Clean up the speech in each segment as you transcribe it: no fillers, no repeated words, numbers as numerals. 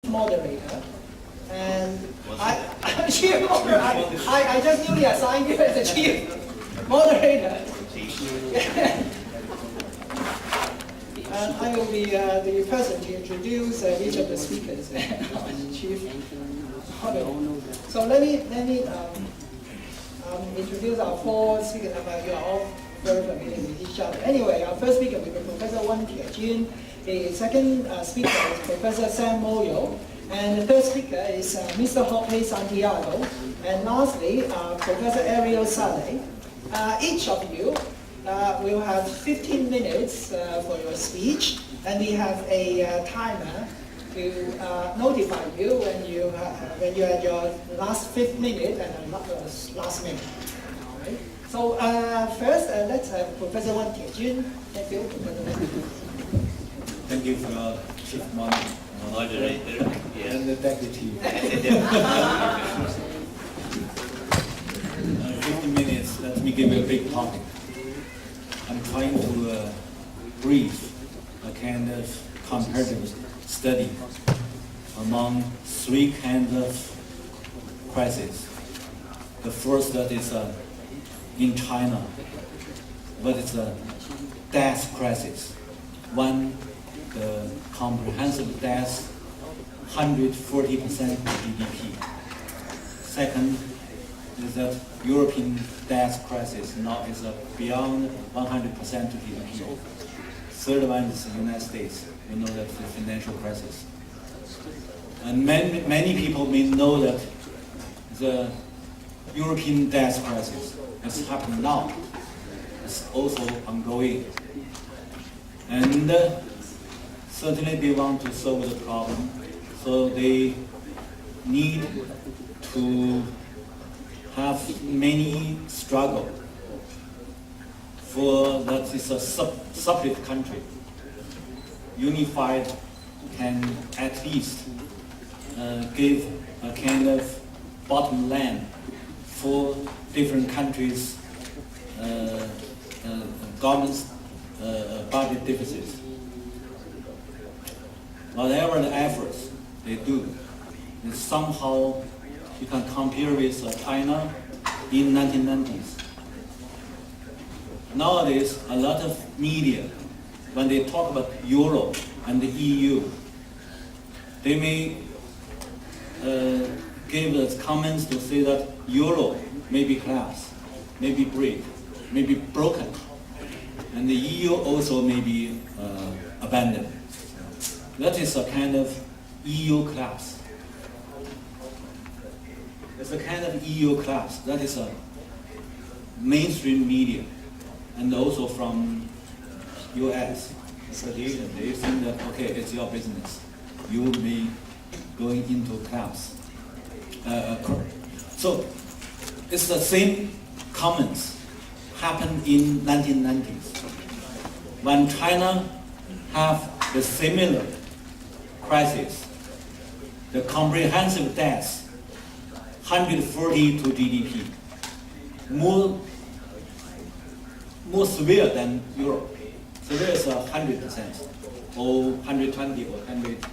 moderator, and chief moderator. I just newly assigned you as the chief moderator. And I will be the person to introduce each of the speakers. Chief moderator. So let me introduce our four speakers. You are all very familiar with each other. Anyway, our first speaker will be Professor Tiejun. The second speaker is Professor Sam Moyo. And the third speaker is Mr. Jorge Santiago. And lastly, Professor Ariel Salleh. Each of you will have 15 minutes for your speech. And we have a timer to notify you when you are at your last 5th minute and last minute. All right. So first, let's have Professor Tiejun. Thank you, Professor Tiejun. Thank you for your chief moderator and the deputy. 15 minutes, let me give you a big topic. I'm trying to brief a kind of comparative study among 3 kinds of crises. The first that is in China, what is a death crisis. One, the comprehensive death, 140% GDP. Second is that European death crisis now is beyond 100% GDP. Third one is the United States. We know that the financial crisis. And many people may know that the European death crisis has happened now. It's also ongoing. And certainly they want to solve the problem, so they need to have many struggle for that is a separate country. Unified can at least give a kind of bottom line for different countries' government's budget deficits. Whatever the efforts they do, somehow you can compare with China in 1990s. Nowadays, a lot of media, when they talk about Europe and the EU, they may give us comments to say that Europe may be collapsed, may be broken, and the EU also may be abandoned. That is a kind of EU collapse. It's a kind of EU collapse. That is a mainstream media, and also from US. They think that, okay, it's your business. You will be going into collapse. So it's the same comments happened in 1990s. When China have the similar crisis, the comprehensive debt, 140 to GDP, more severe than Europe. Severe is 100%, or 120, or 100,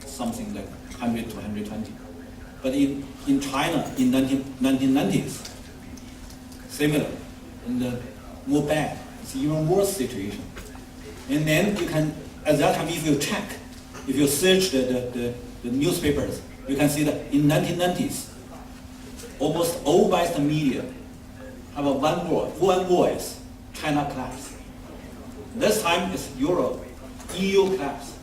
something like 100 to 120. But in China, in 1990s, similar, and more bad. It's even worse situation. And then you can, at that time, if you search the newspapers, you can see that in 1990s, almost all Western media have one voice, China collapse. This time it's Europe, EU collapse.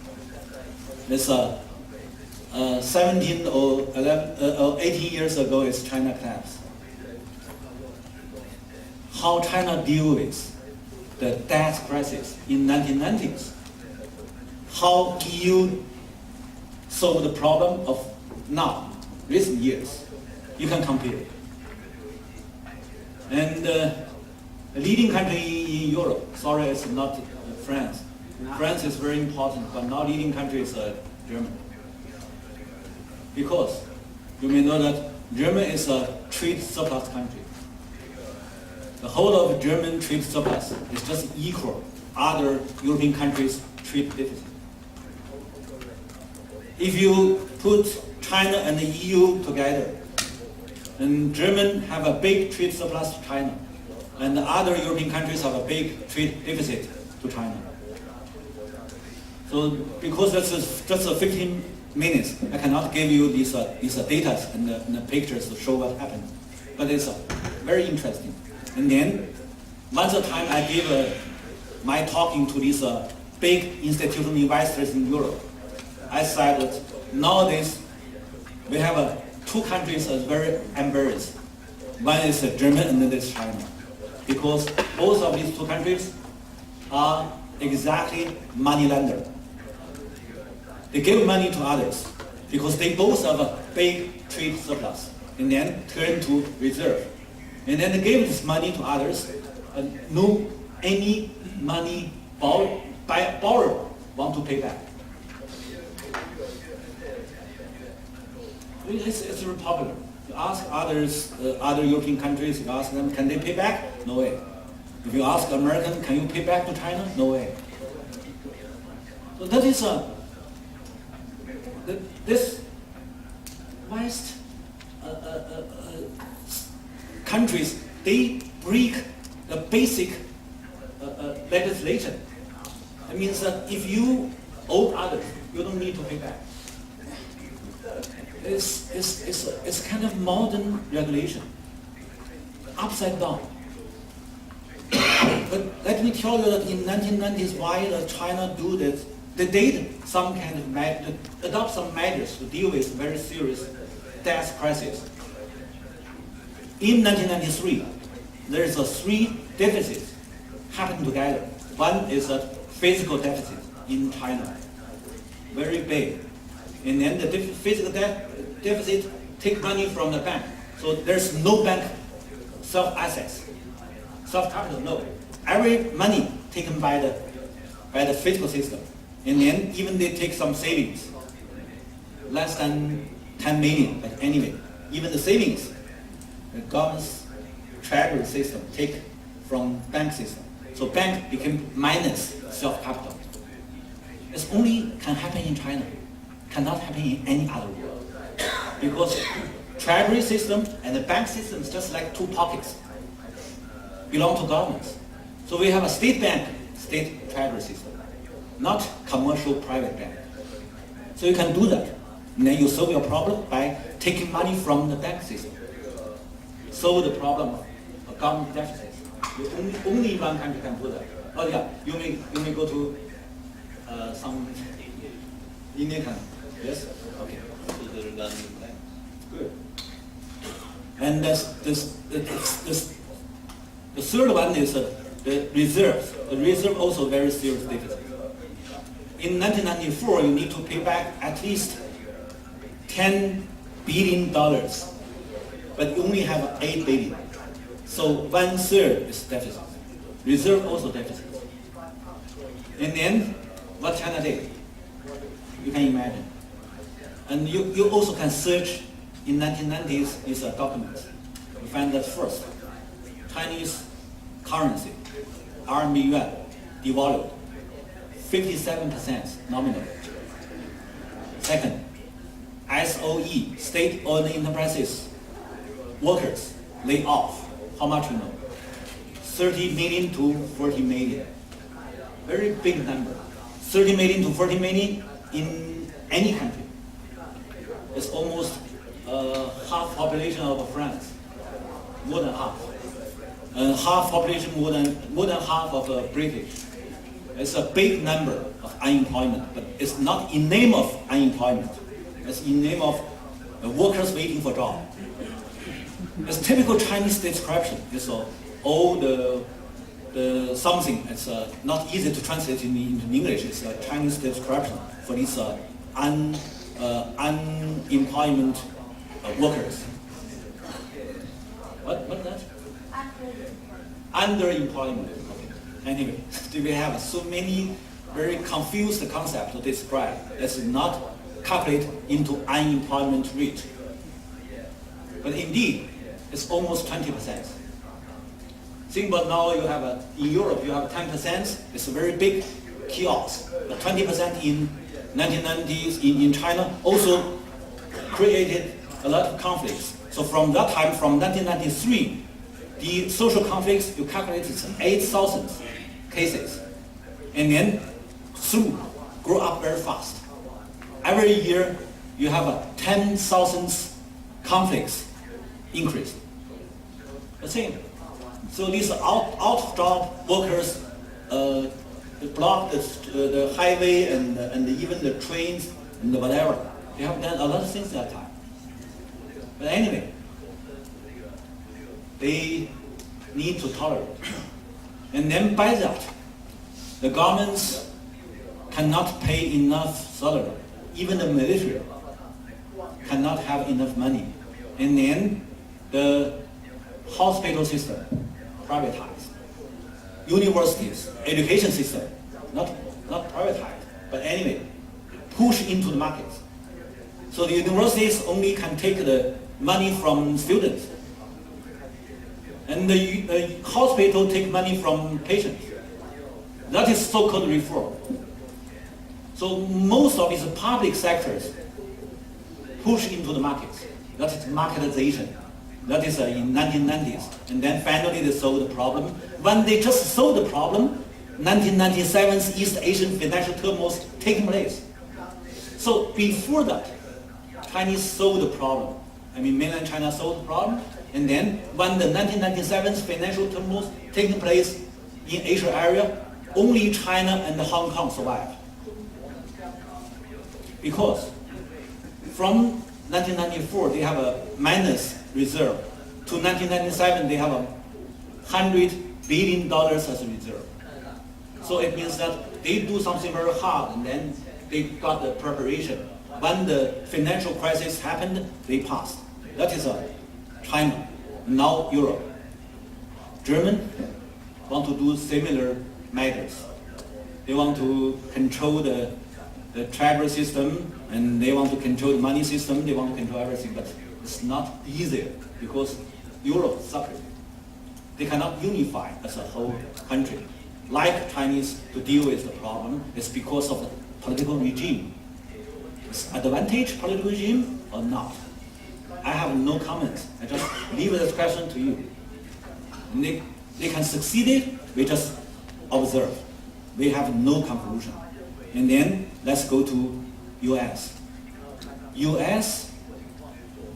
It's 17 or 18 years ago, it's China collapse. How China deal with the debt crisis in 1990s? How EU solve the problem of now, recent years? You can compare. And the leading country in Europe, sorry, it's not France. France is very important, but now leading country is Germany. Because you may know that Germany is a trade surplus country. The whole of German trade surplus is just equal other European countries' trade deficit. if you put China and the EU together, and Germany have a big trade surplus to China, and the other European countries have a big trade deficit to China. So because that's just 15 minutes, I cannot give you these data and the pictures to show what happened. But it's very interesting. And then, once a time I give my talking to these big institutional investors in Europe, I said that nowadays we have two countries that are very embarrassed. One is Germany and then is China. Because both of these two countries are exactly money lender. They give money to others because they both have a big trade surplus and then turn to reserve. And then they give this money to others and no any money borrower want to pay back. It's very popular. You ask others, other European countries, you ask them, can they pay back? No way. If you ask American, can you pay back to China? No way. So that is this West countries, they break the basic legislation. It means that if you owe others, you don't need to pay back. It's kind of modern regulation, upside down. But let me tell you that in 1990s, why China do this? They did some kind of adopt some measures to deal with very serious debt crisis. In 1993, there is three deficits happen together. One is a physical deficit in China, very big. And then the physical deficit take money from the bank. So there's no bank self-assets, self-capital, no. Every money taken by the physical system. And then even they take some savings, less than 10 million, but anyway, even the savings, the government's treasury system take from bank system. So bank became minus self-capital. This only can happen in China, cannot happen in any other world. Because treasury system and the bank system is just like two pockets, belong to governments. So we have a state bank, state treasury system, not commercial private bank. So you can do that. And then you solve your problem by taking money from the bank system. Solve the problem of government deficits. Only one country can do that. Oh yeah, you may go to some Indian country. Yes? Okay. Good. And the third one is the reserves. The reserve also very serious deficit. In 1994, you need to pay back at least $10 billion, but you only have 8 billion. So 1/3 is deficit. Reserve also deficit. And then what China did, you can imagine. And you also can search in 1990s is a document. You find that first, Chinese currency, RMB yuan, devalued, 57% nominal. Second, SOE, state-owned enterprises, workers lay off. How much you know? 30 million to 40 million. Very big number. 30 million to 40 million in any country. It's almost half population of France, more than half. Half population, more than half of British. It's a big number of unemployment, but it's not in name of unemployment. It's in name of workers waiting for job. It's typical Chinese state corruption. It's all the something. It's not easy to translate into English. It's Chinese state corruption for these unemployment workers. What that? Underemployment. Okay. Anyway, we have so many very confused concepts to describe. Let's not calculate into unemployment rate. But indeed, it's almost 20%. Think about now you have in Europe you have 10%. It's a very big kiosk, but 20% in 1990s in China also created a lot of conflicts. So from that time, from 1993, the social conflicts, you calculate it's 8,000 cases. And then through grow up very fast. Every year you have a 10,000 conflicts increase. The same. So these out-job workers block the highway and even the trains and whatever. They have done a lot of things at that time. But anyway, they need to tolerate. And then by that, the governments cannot pay enough salary. Even the military cannot have enough money. And then the hospital system privatized. Universities, education system, not privatized, but anyway, push into the markets. So the universities only can take the money from students. And the hospital take money from patients. That is so-called reform. So most of these public sectors push into the markets. That is marketization. That is in 1990s. And then finally they solved the problem. When they just solved the problem, 1997's East Asian financial turmoil taking place. So before that, Chinese solved the problem. I mean, mainland China solved the problem. And then when the 1997's financial turmoil taking place in Asia area, only China and Hong Kong survived. Because from 1994 they have a minus reserve. To 1997 they have $100 billion as a reserve. So it means that they do something very hard and then they got the preparation. When the financial crisis happened, they passed. That is China. Now Europe. Germany want to do similar measures. They want to control the tribal system, and they want to control the money system, they want to control everything, but it's not easier because Europe suffered. They cannot unify as a whole country. Like Chinese to deal with the problem, it's because of the political regime. It's advantage political regime or not? I have no comments. I just leave this question to you. And they can succeed it, we just observe. We have no conclusion. And then let's go to US. US,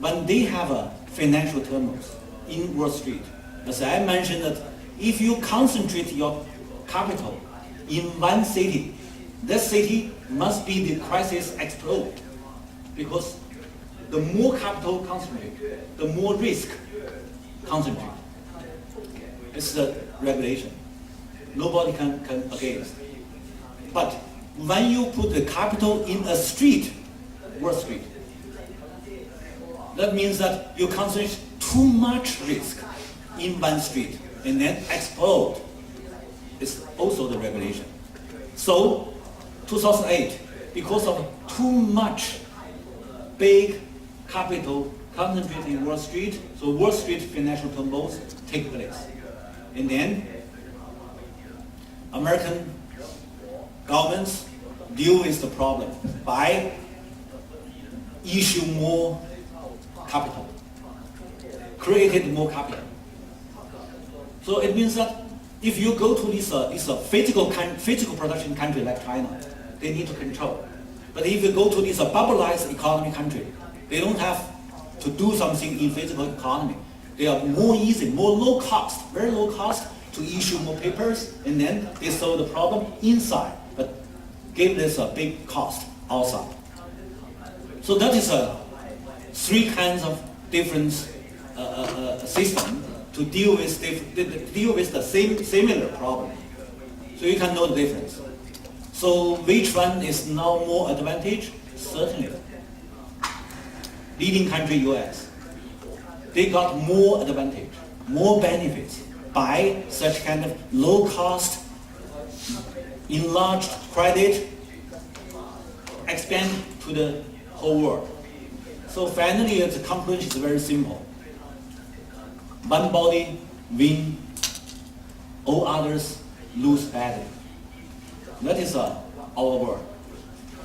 when they have a financial turmoil in Wall Street, as I mentioned that if you concentrate your capital in one city, that city must be the crisis explode. Because the more capital concentrate, the more risk concentrate. It's the regulation. Nobody can against. But when you put the capital in a street, Wall Street, that means that you concentrate too much risk in one street and then explode. It's also the regulation. So, 2008, because of too much big capital concentrated in Wall Street, so Wall Street financial turmoil take place. And then American governments deal with the problem by issue more capital, created more capital. So it means that if you go to this physical production country like China, they need to control. But if you go to this bubbleized economy country, they don't have to do something in physical economy. They are more easy, more low cost, very low cost to issue more papers, and then they solve the problem inside, but give this a big cost outside. So that is three kinds of different system to deal with the same similar problem. So you can know the difference. So which one is now more advantage? Certainly, leading country US. They got more advantage, more benefits by such kind of low cost, enlarged credit, expand to the whole world. So finally, the conclusion is very simple. One body win, all others lose badly. That is our world.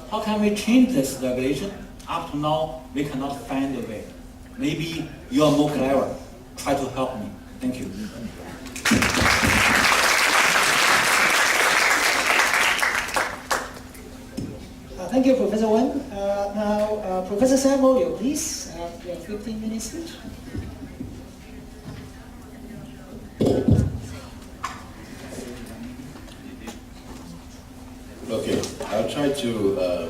how can we change this regulation? Up to now, we cannot find a way. Maybe you are more clever. Try to help me. Thank you. Thank you, Professor Wen. Now, Professor Sam Moyo, please. You have 15 minutes each. Okay, I'll try to